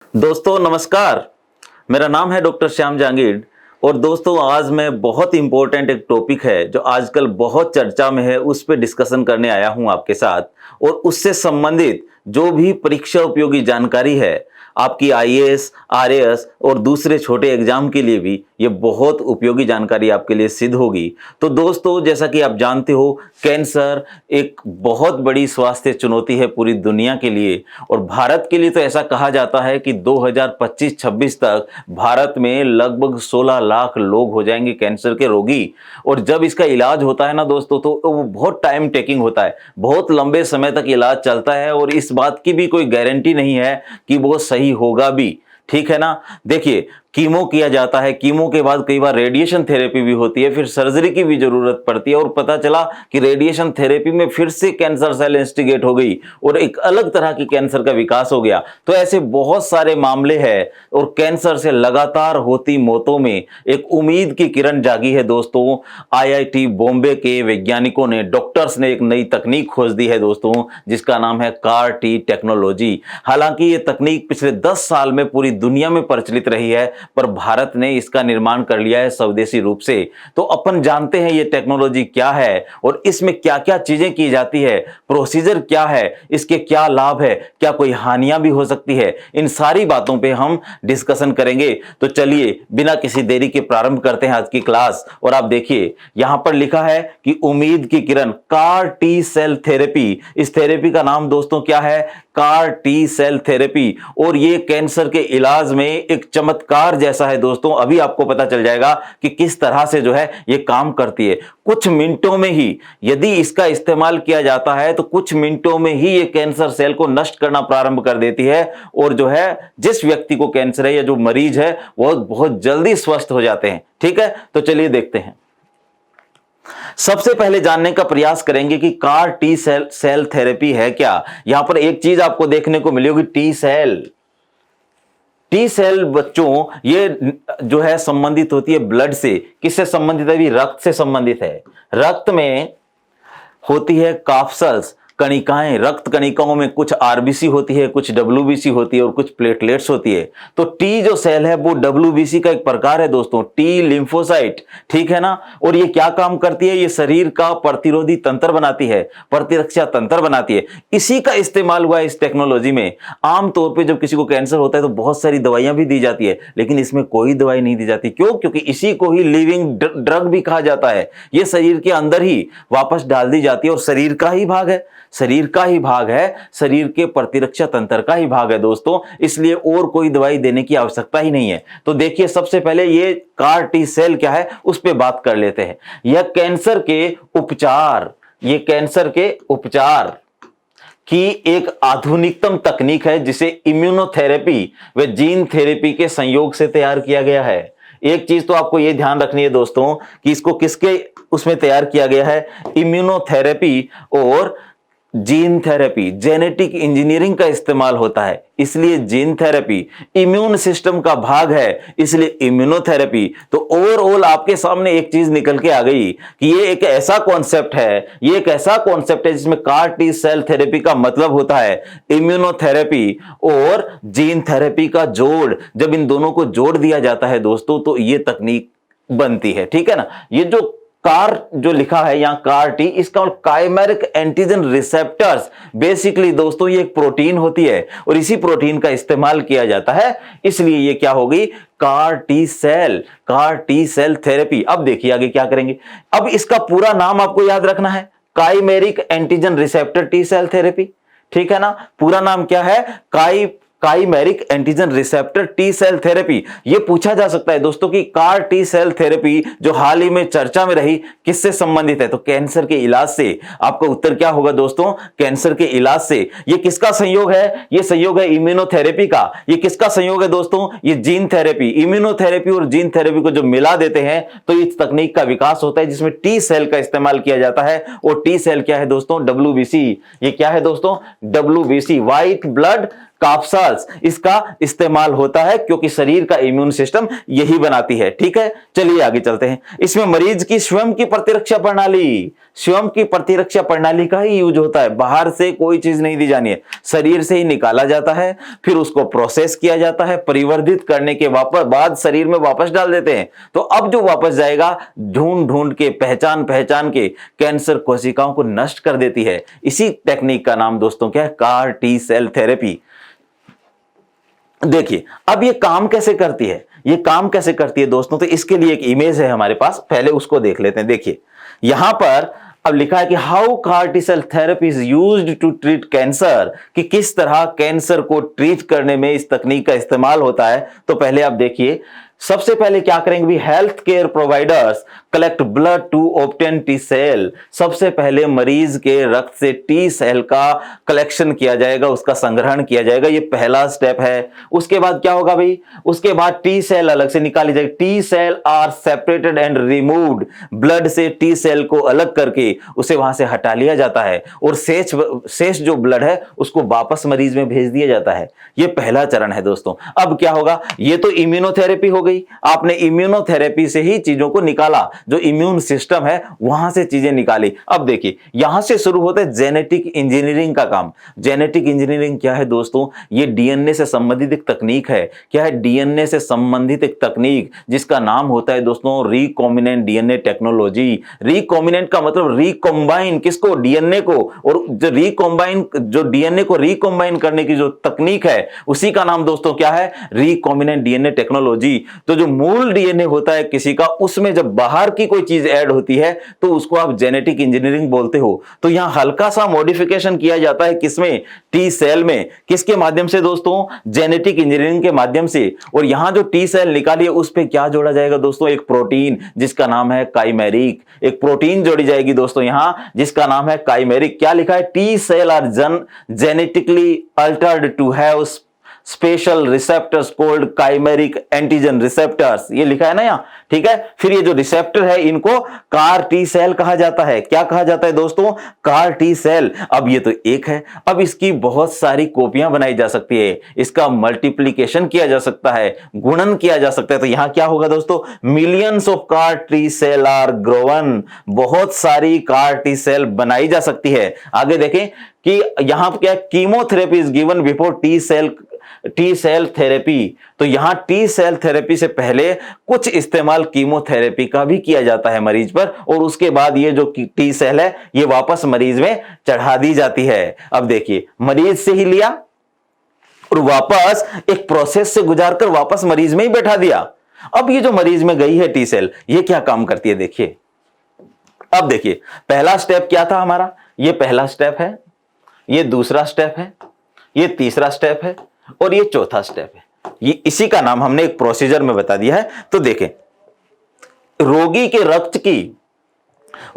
दोस्तों नमस्कार। मेरा नाम है डॉक्टर श्याम जहांगीर और दोस्तों आज मैं बहुत इंपॉर्टेंट एक टॉपिक है जो आजकल बहुत चर्चा में है उस पर डिस्कशन करने आया हूं आपके साथ। और उससे संबंधित जो भी परीक्षा उपयोगी जानकारी है आपकी आईएएस, आरएएस और दूसरे छोटे एग्जाम के लिए भी ये बहुत उपयोगी जानकारी आपके लिए सिद्ध होगी। तो दोस्तों जैसा कि आप जानते हो कैंसर एक बहुत बड़ी स्वास्थ्य चुनौती है पूरी दुनिया के लिए और भारत के लिए तो ऐसा कहा जाता है कि 2025-26 तक भारत में लगभग 16 लाख लोग हो जाएंगे कैंसर के रोगी। और जब इसका इलाज होता है ना दोस्तों तो वो बहुत टाइम टेकिंग होता है, बहुत लंबे समय तक इलाज चलता है और इस बात की भी कोई गारंटी नहीं है कि वो सही होगा भी। ठीक है ना। देखिए कीमो किया जाता है, कीमो के बाद कई बार रेडिएशन थेरेपी भी होती है, फिर सर्जरी की भी जरूरत पड़ती है और पता चला कि रेडिएशन थेरेपी में फिर से कैंसर सेल इंस्टिगेट हो गई और एक अलग तरह की कैंसर का विकास हो गया। तो ऐसे बहुत सारे मामले हैं और कैंसर से लगातार होती मौतों में एक उम्मीद की किरण जागी है दोस्तों। आईआईटी बॉम्बे के वैज्ञानिकों ने, डॉक्टर्स ने एक नई तकनीक खोज दी है दोस्तों जिसका नाम है कार टी टेक्नोलॉजी। हालांकि ये तकनीक पिछले 10 साल में पूरी दुनिया में प्रचलित रही है पर भारत ने इसका निर्माण कर लिया है स्वदेशी रूप से। तो अपन जानते हैं ये टेक्नोलॉजी क्या है और इसमें क्या क्या चीजें की जाती है, प्रोसीजर क्या है, इसके क्या लाभ है, क्या कोई हानियां भी हो सकती है, इन सारी बातों पे हम डिस्कशन करेंगे। तो चलिए बिना किसी देरी के प्रारंभ करते हैं आज की क्लास। और आप देखिए यहां पर लिखा है कि उम्मीद की किरण कार टी सेल थेरेपी। इस थेरेपी का नाम दोस्तों क्या है? CAR T cell therapy. और ये कैंसर के इलाज में एक चमत्कार जैसा है दोस्तों। अभी आपको पता चल जाएगा कि किस तरह से जो है ये काम करती है। कुछ मिनटों में ही यदि इसका इस्तेमाल किया जाता है तो कुछ मिनटों में ही ये कैंसर सेल को नष्ट करना प्रारंभ कर देती है और जो है जिस व्यक्ति को कैंसर है या जो मरीज है वो बहुत जल्दी स्वस्थ हो जाते हैं। ठीक है, तो चलिए देखते हैं। सबसे पहले जानने का प्रयास करेंगे कि कार टी सेल थेरेपी है क्या। यहां पर एक चीज आपको देखने को मिली होगी, टी सेल। टी सेल बच्चों ये जो है संबंधित होती है ब्लड से। किससे संबंधित है? भी रक्त से संबंधित है। रक्त में होती है काप्सल्स, कणिकाएं। रक्त कणिकाओं में कुछ आरबीसी होती है, कुछ डब्ल्यूबीसी होती है और कुछ प्लेटलेट्स होती है। तो टी जो सेल है वो डब्ल्यूबीसी का एक प्रकार है दोस्तों, टी लिम्फोसाइट। ठीक है ना। और ये क्या काम करती है? ये शरीर का प्रतिरोधी तंत्र बनाती है, प्रतिरक्षा तंत्र बनाती है। इसी का इस्तेमाल हुआ है इस टेक्नोलॉजी में। आमतौर पर जब किसी को कैंसर होता है तो बहुत सारी दवाइयां भी दी जाती है, लेकिन इसमें कोई दवाई नहीं दी जाती। क्यों? क्योंकि इसी को ही लिविंग ड्रग भी कहा जाता है। ये शरीर के अंदर ही वापस डाल दी जाती है और शरीर का ही भाग है, शरीर का ही भाग है, शरीर के प्रतिरक्षा तंत्र का ही भाग है दोस्तों। इसलिए और कोई दवाई देने की आवश्यकता ही नहीं है। तो देखिए सबसे पहले ये कार टी सेल क्या है उस पर बात कर लेते हैं। यह कैंसर के उपचार, ये कैंसर के उपचार की एक आधुनिकतम तकनीक है जिसे इम्यूनोथेरेपी व जीन थेरेपी के संयोग से तैयार किया गया है। एक चीज तो आपको यह ध्यान रखनी है दोस्तों कि इसको किसके उसमें तैयार किया गया है? इम्यूनोथेरेपी और जीन थेरेपी, जेनेटिक इंजीनियरिंग का इस्तेमाल होता है, इसलिए जीन थेरेपी। इम्यून सिस्टम का भाग है, इसलिए इम्यूनोथेरेपी। तो ओवरऑल आपके सामने एक चीज निकल के आ गई कि ये एक ऐसा कॉन्सेप्ट है, ये एक ऐसा कॉन्सेप्ट है जिसमें कार टी सेल थेरेपी का मतलब होता है इम्यूनोथेरेपी और जीन थेरेपी का जोड़। जब इन दोनों को जोड़ दिया जाता है दोस्तों तो ये तकनीक बनती है। ठीक है ना। ये जो कार जो लिखा है यहां कार टी, इसका काइमेरिक एंटीजन रिसेप्टर्स। बेसिकली दोस्तों ये एक प्रोटीन होती है और इसी प्रोटीन का इस्तेमाल किया जाता है, इसलिए ये क्या होगी? CAR T cell, CAR T cell therapy. अब देखिए आगे क्या करेंगे। अब इसका पूरा नाम आपको याद रखना है, chimeric antigen receptor T cell therapy. ठीक है ना। पूरा नाम क्या है? Chimeric antigen receptor T cell therapy. यह पूछा जा सकता है दोस्तों कि कार टी सेल थेरेपी जो हाल ही में चर्चा में रही किससे संबंधित है? तो कैंसर के इलाज से। आपका उत्तर क्या होगा दोस्तों? कैंसर के इलाज से। यह किसका संयोग है? यह संयोग है इम्यूनोथेरेपी का। यह किसका संयोग है दोस्तों? यह जीन थेरेपी। इम्यूनोथेरेपी और जीन थेरेपी को जो मिला देते हैं तो इस तकनीक का विकास होता है जिसमें टी सेल का इस्तेमाल किया जाता है। और टी सेल क्या है दोस्तों? डब्ल्यूबीसी। ये क्या है दोस्तों? डब्ल्यूबीसी, व्हाइट ब्लड काप्साल्स इसका इस्तेमाल होता है, क्योंकि शरीर का इम्यून सिस्टम यही बनाती है। ठीक है, चलिए आगे चलते हैं। इसमें मरीज की स्वयं की प्रतिरक्षा प्रणाली का ही यूज होता है। बाहर से कोई चीज नहीं दी जानी है, शरीर से ही निकाला जाता है, फिर उसको प्रोसेस किया जाता है, परिवर्धित करने के बाद शरीर में वापस डाल देते हैं। तो अब जो वापस जाएगा, ढूंढ ढूंढ के, पहचान पहचान के कैंसर कोशिकाओं को नष्ट कर देती है। इसी टेक्निक का नाम दोस्तों क्या है? CAR T cell therapy. देखिए अब ये काम कैसे करती है, दोस्तों, तो इसके लिए एक इमेज है हमारे पास, पहले उसको देख लेते हैं। देखिए यहां पर अब लिखा है कि how CAR T cell therapy is used to treat cancer, कि किस तरह कैंसर को ट्रीट करने में इस तकनीक का इस्तेमाल होता है। तो पहले आप देखिए, सबसे पहले क्या करेंगे भी, health care providers collect blood to obtain T cell. सबसे पहले मरीज के रक्त से टी सेल का कलेक्शन किया जाएगा, उसका संग्रहण किया जाएगा, ये पहला स्टेप है। उसके बाद क्या होगा भाई, उसके बाद टी सेल अलग से निकाली जाएगी। T cell are separated and removed, blood से टी सेल को अलग करके उसे वहां से हटा लिया जाता है, और शेष जो ब्लड है उसको वापस मरीज में भेज दिया जाता है। ये पहला चरण है दोस्तों। अब क्या होगा, ये तो इम्यूनोथेरेपी हो गई, आपने इम्यूनोथेरेपी से ही चीजों को निकाला, जो इम्यून सिस्टम है वहां से चीजें निकाली। अब देखिए यहां से शुरू होता है जेनेटिक इंजीनियरिंग का काम। जेनेटिक इंजीनियरिंग क्या है दोस्तों? ये डीएनए से संबंधित एक तकनीक है। क्या है? डीएनए से संबंधित एक तकनीक जिसका नाम होता है दोस्तों रिकॉम्बिनेंट डीएनए टेक्नोलॉजी। रिकॉम्बिनेंट का मतलब रिकॉम्बाइन, किसको? डीएनए को। और जो डीएनए को रिकॉम्बाइन करने की जो तकनीक है उसी का नाम दोस्तों क्या है? Recombinant DNA technology. तो जो मूल डीएनए होता है किसी का, उसमें जब बाहर की कोई चीज ऐड होती है तो उसको आप जेनेटिक इंजीनियरिंग बोलते हो। तो यहां हल्का सा मॉडिफिकेशन किया जाता है, किसमें? टी सेल में। किसके माध्यम से दोस्तों? जेनेटिक इंजीनियरिंग के माध्यम से। और यहां जो टी सेल निकाली है उस पे क्या जोड़ा जाएगा दोस्तों? एक प्रोटीन जिसका नाम है काइमेरिक। एक प्रोटीन जोड़ी जाएगी दोस्तों यहां जिसका नाम है काइमेरिक। क्या लिखा है? T cell are genetically altered to have special receptors called chimeric antigen receptors, ये लिखा है ना यहां। ठीक है, फिर ये जो रिसेप्टर है इनको कार टी सेल कहा जाता है। क्या कहा जाता है दोस्तों? CAR T cell. अब ये तो एक है, अब इसकी बहुत सारी कॉपियां बनाई जा सकती है, इसका मल्टीप्लीकेशन किया जा सकता है, गुणन किया जा सकता है। तो यहां क्या होगा दोस्तों? Millions of car T cell are grown, बहुत सारी कार टी सेल बनाई जा सकती है। आगे देखें कि यहां क्या, chemotherapy is given before T cell therapy. तो यहां टी सेल थेरेपी से पहले कुछ इस्तेमाल कीमोथेरेपी का भी किया जाता है मरीज पर, और उसके बाद ये जो टी सेल है ये वापस मरीज में चढ़ा दी जाती है। अब देखिए, मरीज से ही लिया और वापस एक प्रोसेस से गुजारकर वापस मरीज में ही बैठा दिया। अब ये जो मरीज में गई है टी सेल, ये क्या काम करती है देखिए। अब देखिए, पहला स्टेप क्या था हमारा? ये पहला स्टेप है, ये दूसरा स्टेप है, ये तीसरा स्टेप है, और ये चौथा स्टेप है। ये इसी का नाम हमने एक प्रोसीजर में बता दिया है। तो देखें, रोगी के रक्त की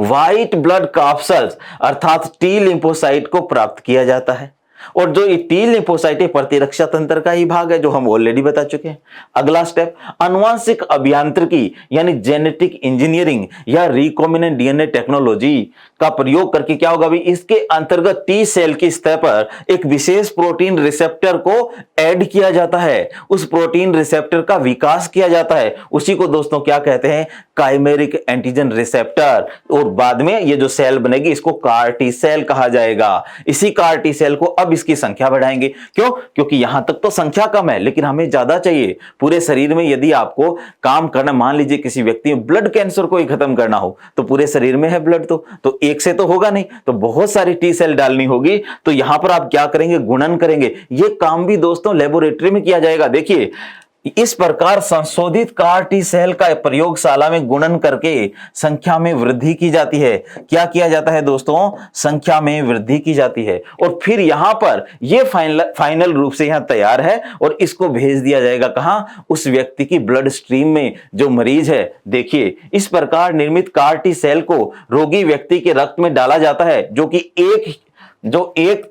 व्हाइट ब्लड काप्सल्स अर्थात टी लिम्फोसाइट को प्राप्त किया जाता है, और जो ये टी लिम्फोसाइट प्रतिरक्षा तंत्र का ही भाग है, जो हम ऑलरेडी बता चुके हैं। अगला स्टेप, आनुवंशिक अभियांत्रिकी यानी जेनेटिक इंजीनियरिंग या रिकॉम्बिनेंट डीएनए टेक्नोलॉजी का प्रयोग करके क्या होगा भी, इसके अंतर्गत टी सेल की सतह पर एक विशेष प्रोटीन रिसेप्टर को ऐड किया जाता है, उस प्रोटीन रिसेप्टर का विकास किया जाता है। उसी को दोस्तों क्या कहते हैं? Chimeric antigen receptor. और बाद में ये जो सेल बनेगी इसको कार टी सेल कहा जाएगा। इसी कार टी सेल को अब इसकी संख्या बढ़ाएंगे। क्यों? क्योंकि यहां तक तो संख्या कम है, लेकिन हमें ज्यादा चाहिए। पूरे शरीर में यदि आपको काम करना, मान लीजिए किसी व्यक्ति में ब्लड कैंसर को ही खत्म करना हो, तो पूरे शरीर में है ब्लड, तो एक से तो होगा नहीं, तो बहुत सारी टी सेल डालनी होगी। तो यहां पर आप क्या करेंगे? गुणन करेंगे। ये काम भी दोस्तों लेबोरेटरी में किया जाएगा। देखिए, इस प्रकार संशोधित कार टी सेल का प्रयोगशाला में गुणन करके संख्या में वृद्धि की जाती है। क्या किया जाता है दोस्तों? संख्या में वृद्धि की जाती है, और फिर यहां पर यह फाइनल रूप से यहां तैयार है, और इसको भेज दिया जाएगा कहां? उस व्यक्ति की ब्लड स्ट्रीम में जो मरीज है। देखिए, इस प्रकार निर्मित कार टी सेल को रोगी व्यक्ति के रक्त में डाला जाता है, जो कि एक जो एक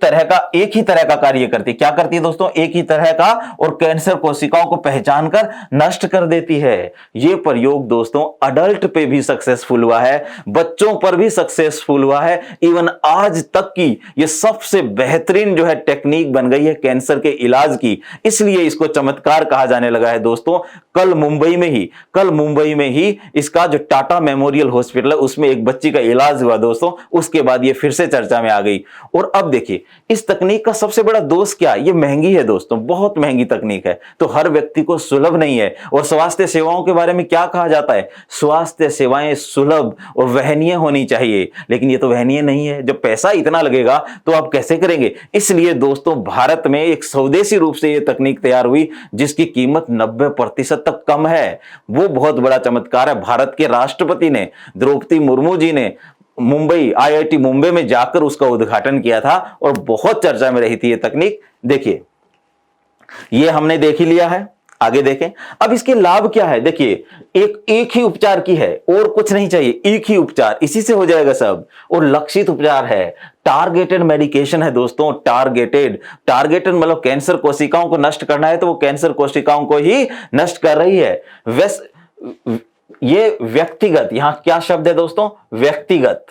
ही तरह का कार्य करती है। क्या करती है दोस्तों? एक ही तरह का, और कैंसर कोशिकाओं को पहचान कर नष्ट कर देती है। यह प्रयोग दोस्तों अडल्ट पे भी सक्सेसफुल हुआ है, बच्चों पर भी सक्सेसफुल हुआ है। इवन आज तक की यह सबसे बेहतरीन जो है टेक्निक बन गई है कैंसर के इलाज की, इसलिए इसको चमत्कार कहा जाने लगा है दोस्तों। कल मुंबई में ही इसका जो टाटा मेमोरियल हॉस्पिटल है उसमें एक बच्ची का इलाज हुआ दोस्तों, उसके बाद ये फिर से चर्चा में आ गई। और अब देखिए इस तकनीक का सबसे बड़ा दोष क्या है? ये महंगी है दोस्तों, बहुत महंगी तकनीक है, तो हर व्यक्ति को सुलभ नहीं है। और स्वास्थ्य सेवाओं के बारे में क्या कहा जाता है? स्वास्थ्य सेवाएं सुलभ और वहनीय होनी चाहिए, लेकिन ये तो वहनीय नहीं है। जब पैसा इतना लगेगा तो आप कैसे करेंगे? इसलिए दोस्तों भारत में एक स्वदेशी रूप से यह तकनीक तैयार हुई जिसकी कीमत 90% तक कम है। वो बहुत बड़ा चमत्कार है। भारत के राष्ट्रपति ने, द्रौपदी मुर्मू जी ने आईआईटी मुंबई में जाकर उसका उद्घाटन किया था और बहुत चर्चा में रही थी ये तकनीक। देखिए ये हमने देख ही लिया है, आगे देखें। अब इसके लाभ क्या है? देखिए एक ही उपचार की है और कुछ नहीं चाहिए, एक ही उपचार, इसी से हो जाएगा सब। और लक्षित उपचार है, टारगेटेड मेडिकेशन है दोस्तों। टारगेटेड मतलब कैंसर कोशिकाओं को नष्ट करना है तो वो कैंसर कोशिकाओं को ही नष्ट कर रही है। ये व्यक्तिगत, यहां क्या शब्द है दोस्तों? व्यक्तिगत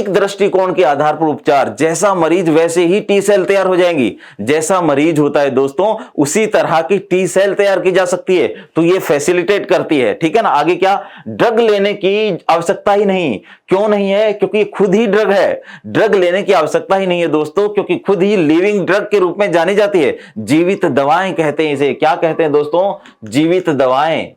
दृष्टिकोण के आधार पर उपचार। जैसा मरीज वैसे ही टी सेल तैयार हो जाएंगी। जैसा मरीज होता है दोस्तों उसी तरह की टी सेल तैयार की जा सकती है, तो ये फैसिलिटेट करती है, ठीक है ना। आगे क्या? ड्रग लेने की आवश्यकता ही नहीं। क्यों नहीं है? क्योंकि खुद ही ड्रग है। ड्रग लेने की आवश्यकता ही नहीं है दोस्तों, क्योंकि खुद ही लिविंग ड्रग के रूप में जानी जाती है। जीवित दवाएं कहते हैं इसे। क्या कहते हैं दोस्तों? जीवित दवाएं।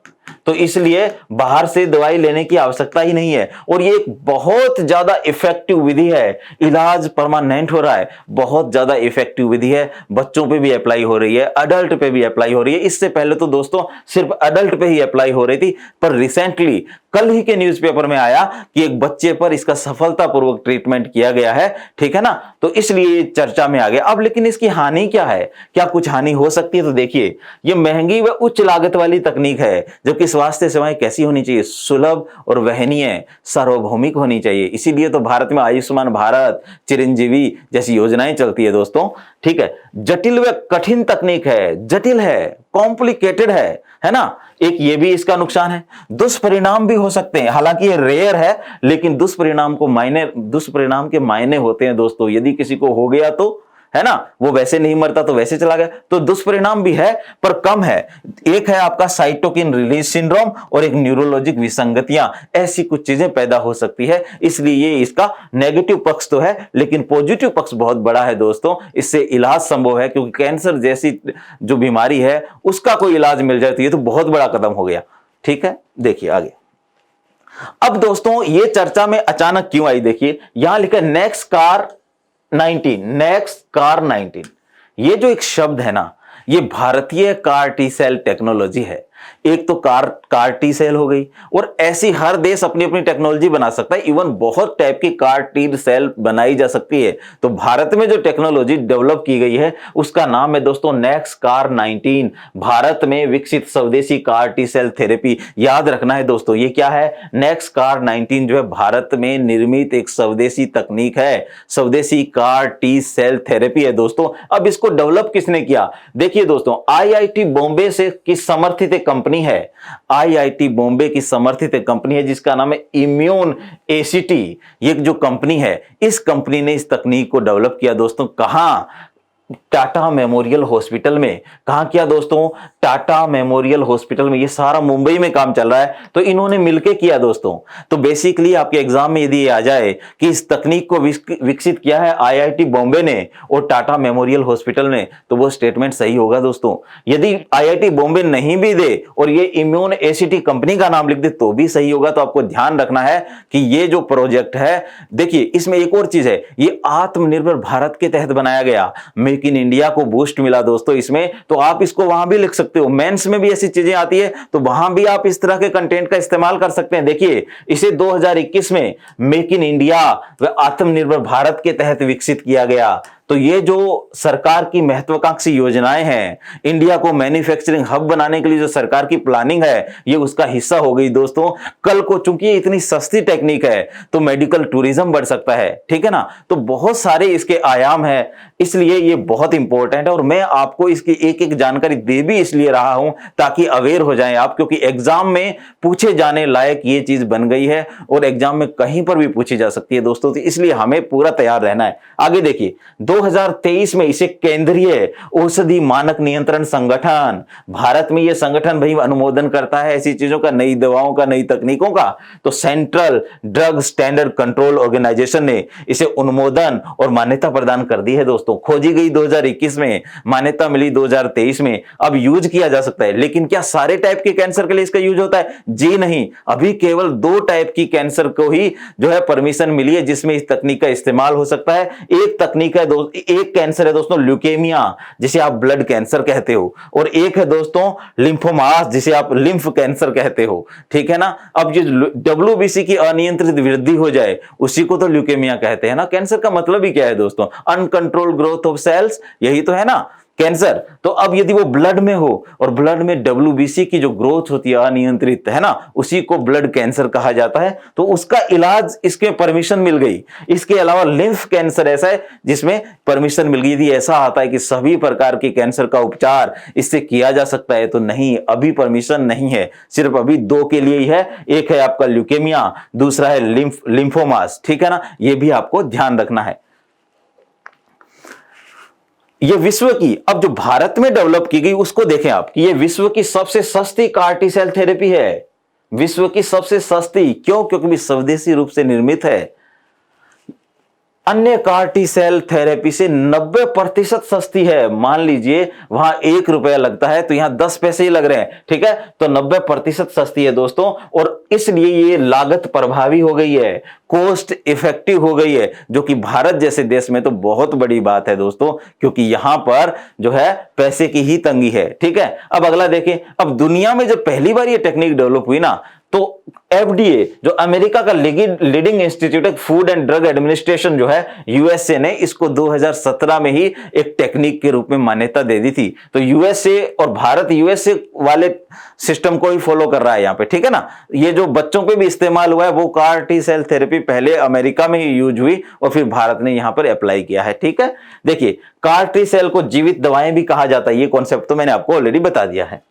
तो इसलिए बाहर से दवाई लेने की आवश्यकता ही नहीं है। और ये एक बहुत ज्यादा इफेक्टिव विधि है। इलाज परमानेंट हो रहा है, बहुत ज्यादा इफेक्टिव विधि है। बच्चों पे भी अप्लाई हो रही है, अडल्ट पे भी अप्लाई हो रही है। इससे पहले तो दोस्तों सिर्फ अडल्ट पे ही अप्लाई हो रही थी, पर रिसेंटली कल ही के न्यूज़पेपर में आया कि एक बच्चे पर इसका सफलतापूर्वक ट्रीटमेंट किया गया है, ठीक है ना। तो इसलिए चर्चा में आ गया। अब लेकिन इसकी हानि क्या है? क्या कुछ हानि हो सकती है? तो देखिए ये महंगी व उच्च लागत वाली तकनीक है, जबकि स्वास्थ्य सेवाएं कैसी होनी चाहिए? सुलभ और वहनीय, सार्वभौमिक होनी चाहिए। इसीलिए तो भारत में आयुष्मान भारत, चिरंजीवी जैसी योजनाएं चलती है दोस्तों, ठीक है। जटिल व कठिन तकनीक है, जटिल है, कॉम्प्लिकेटेड है ना। एक ये भी इसका नुकसान है। दुष्परिणाम भी हो सकते हैं, हालांकि ये रेयर है, लेकिन दुष्परिणाम के मायने होते हैं दोस्तों। यदि किसी को हो गया तो, है ना, वो वैसे नहीं मरता तो वैसे चला गया, तो दुष्परिणाम भी है पर कम है। एक है आपका साइटोकिन रिलीज सिंड्रोम और एक न्यूरोलॉजिक विसंगतियां, ऐसी कुछ चीजें पैदा हो सकती है। इसलिए ये इसका नेगेटिव पक्ष तो है, लेकिन पॉजिटिव पक्ष बहुत बड़ा है दोस्तों। इससे इलाज संभव है, क्योंकि कैंसर जैसी जो बीमारी है उसका कोई इलाज मिल जाती है तो बहुत बड़ा कदम हो गया, ठीक है। देखिए आगे। अब दोस्तों ये चर्चा में अचानक क्यों आई? देखिए यहां लिखा नेक्स्ट कार 19। ये जो एक शब्द है ना, ये भारतीय कार टी सेल टेक्नोलॉजी है। एक तो कार टी सेल हो गई, और ऐसी हर देश अपनी अपनी टेक्नोलॉजी बना सकता है। इवन बहुत टाइप की कार टी सेल बनाई जा सकती है। तो भारत में जो टेक्नोलॉजी डेवलप की गई है उसका नाम है दोस्तों नेक्स्ट कार 19, भारत में विकसित स्वदेशी कार टी सेल थेरेपी। याद रखना है दोस्तों, ये क्या है? नेक्स्ट कार 19 जो है भारत में निर्मित एक स्वदेशी तकनीक है, स्वदेशी कार टी सेल थेरेपी है दोस्तों। अब इसको डेवलप किसने किया? देखिए दोस्तों, आईआईटी बॉम्बे से की समर्थित एक कंपनी है। आईआईटी बॉम्बे की समर्थित एक कंपनी है जिसका नाम है इम्यून एसीटी। ये जो कंपनी है, इस कंपनी ने इस तकनीक को डेवलप किया दोस्तों। कहां? टाटा मेमोरियल हॉस्पिटल में। कहां किया दोस्तों? टाटा मेमोरियल हॉस्पिटल में। ये सारा मुंबई में काम चल रहा है, तो इन्होंने मिलकर किया दोस्तों। तो बेसिकली आपके एग्जाम में यदि ये आ जाए कि इस तकनीक को विकसित किया है आईआईटी बॉम्बे ने और टाटा मेमोरियल हॉस्पिटल ने, तो वो स्टेटमेंट सही होगा दोस्तों। यदि आईआईटी बॉम्बे नहीं भी दे और ये इम्यून एसीटी कंपनी का नाम लिख दे तो भी सही होगा। तो आपको ध्यान रखना है कि ये जो प्रोजेक्ट है, देखिए इसमें एक और चीज है, ये आत्मनिर्भर भारत के तहत बनाया गया। मेक इन इंडिया को बूस्ट मिला दोस्तों इसमें, तो आप इसको वहां भी लिख सकते हो। मेंस में भी ऐसी चीजें आती है तो वहां भी आप इस तरह के कंटेंट का इस्तेमाल कर सकते हैं। देखिए इसे 2021 में मेक इन इंडिया व आत्मनिर्भर भारत के तहत विकसित किया गया। तो ये जो सरकार की महत्वाकांक्षी योजनाएं हैं, इंडिया को मैन्युफैक्चरिंग हब बनाने के लिए जो सरकार की प्लानिंग है, ये उसका हिस्सा हो गई दोस्तों। कल को चूंकि इतनी सस्ती टेक्निक है तो मेडिकल टूरिज्म बढ़ सकता है, ठीक है ना। तो बहुत सारे इसके आयाम है, इसलिए ये बहुत इंपॉर्टेंट है और मैं आपको इसकी एक एक जानकारी दे भी इसलिए रहा हूं ताकि अवेयर हो जाएं आप, क्योंकि एग्जाम में पूछे जाने लायक ये चीज बन गई है और एग्जाम में कहीं पर भी पूछी जा सकती है दोस्तों। तो इसलिए हमें पूरा तैयार रहना है। आगे देखिए, 2023 में इसे केंद्रीय औषधि मानक नियंत्रण संगठन, भारत में यह संगठन भाई अनुमोदन करता है ऐसी चीजों का, नई दवाओं का, नई तकनीकों का। तो central drug standard control organisation ने इसे अनुमोदन और मान्यता प्रदान कर दी है दोस्तों। खोजी गई 2021 में, मान्यता मिली 2023 में, अब यूज किया जा सकता है। लेकिन क्या सारे टाइप के कैंसर के लिए इसका यूज होता है? जी नहीं, अभी केवल 2 टाइप की कैंसर को ही जो है परमिशन मिली है जिसमें इस तकनीक का इस्तेमाल हो सकता है। एक तकनीक है एक कैंसर है दोस्तों ल्यूकेमिया, जिसे आप ब्लड कैंसर कहते हो, और एक है दोस्तों लिम्फोमास, जिसे आप लिम्फ कैंसर कहते हो, ठीक है ना। अब जो WBC की अनियंत्रित वृद्धि हो जाए उसी को तो ल्यूकेमिया कहते हैं ना। कैंसर का मतलब ही क्या है दोस्तों? अनकंट्रोल्ड ग्रोथ ऑफ सेल्स, यही तो है ना कैंसर। तो अब यदि वो ब्लड में हो और ब्लड में WBC की जो ग्रोथ होती है अनियंत्रित, है ना, उसी को ब्लड कैंसर कहा जाता है। तो उसका इलाज इसके परमिशन मिल गई। इसके अलावा लिम्फ कैंसर ऐसा है जिसमें परमिशन मिल गई। यदि ऐसा आता है कि सभी प्रकार के कैंसर का उपचार इससे किया जा सकता है, तो नहीं, अभी परमिशन नहीं है, सिर्फ अभी 2 के लिए ही है। एक है आपका ल्यूकेमिया, दूसरा है लिम्फोमास, ठीक है ना। यह भी आपको ध्यान रखना है। ये विश्व की, अब जो भारत में डेवलप की गई उसको देखें आप, कि ये विश्व की सबसे सस्ती कार टी सेल थेरेपी है। विश्व की सबसे सस्ती क्यों? क्योंकि स्वदेशी रूप से निर्मित है। अन्य कार टी सेल थेरेपी से 90% सस्ती है। मान लीजिए वहां 1 रुपया लगता है तो यहां 10 पैसे ही लग रहे हैं, ठीक है। तो 90% सस्ती है दोस्तों, और इसलिए ये लागत प्रभावी हो गई है, कॉस्ट इफेक्टिव हो गई है, जो कि भारत जैसे देश में तो बहुत बड़ी बात है दोस्तों, क्योंकि यहां पर जो है पैसे की ही तंगी है, ठीक है। अब अगला देखें, अब दुनिया में जब पहली बार ये टेक्निक डेवलप हुई ना, तो FDA जो अमेरिका का लीडिंग इंस्टीट्यूट है, फूड एंड ड्रग एडमिनिस्ट्रेशन जो है USA ने इसको 2017 में ही एक टेक्निक के रूप में मान्यता दे दी थी। तो USA और भारत USA वाले सिस्टम को ही फॉलो कर रहा है यहां पे, ठीक है ना। ये जो बच्चों पे भी इस्तेमाल हुआ है वो कार टी सेल थेरेपी पहले अमेरिका में ही यूज हुई और फिर भारत ने यहां पर अप्लाई किया है, ठीक है। देखिए, कार टी सेल को जीवित दवाएं भी कहा जाता है, ये कॉन्सेप्ट तो मैंने आपको ऑलरेडी बता दिया है।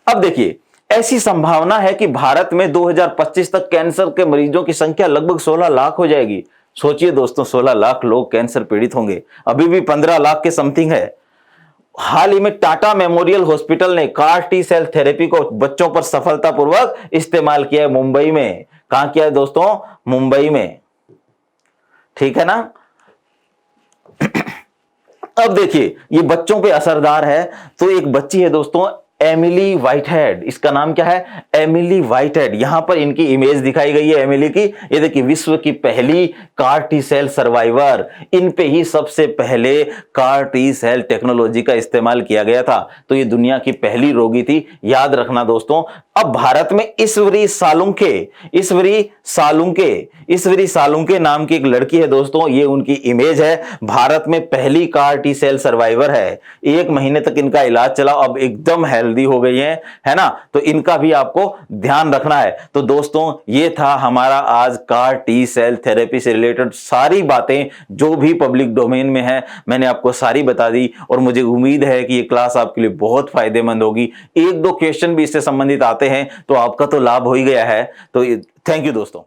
अब देखिए, ऐसी संभावना है कि भारत में 2025 तक कैंसर के मरीजों की संख्या लगभग 16 लाख हो जाएगी। सोचिए दोस्तों, 16 लाख लोग कैंसर पीड़ित होंगे, अभी भी 15 लाख के समथिंग है। हाल ही में टाटा मेमोरियल हॉस्पिटल ने कार टी सेल थेरेपी को बच्चों पर सफलतापूर्वक इस्तेमाल किया है मुंबई में। कहां किया है दोस्तों? मुंबई में, ठीक है ना। अब देखिए, ये बच्चों पे असरदार है। तो एक बच्ची है दोस्तों, एमिली व्हाइटहेड, इसका नाम क्या है? Emily whitehead. यहां पर इनकी इमेज दिखाई गई है एमिली की। ये देखिए, विश्व की पहली कार टी सेल सर्वाइवर, इन पे ही सबसे पहले कार टी सेल टेक्नोलॉजी का इस्तेमाल किया गया था। तो ये दुनिया की पहली रोगी थी, याद रखना दोस्तों। अब भारत में ईश्वरी सालुंके नाम की एक लड़की है दोस्तों, ये उनकी इमेज है। भारत में पहली कार टी सेल सर्वाइवर है। 1 महीने तक इनका इलाज चला, अब एकदम हेल्दी हो गई है ना। तो इनका भी आपको ध्यान रखना है। तो दोस्तों, ये था हमारा आज कार टी सेल थेरेपी से रिलेटेड सारी बातें जो भी पब्लिक डोमेन में है, मैंने आपको सारी बता दी। और मुझे उम्मीद है कि ये क्लास आपके लिए बहुत फायदेमंद होगी। 1-2 क्वेश्चन भी इससे संबंधित आते हैं तो आपका तो लाभ हो ही गया है। तो थैंक यू दोस्तों।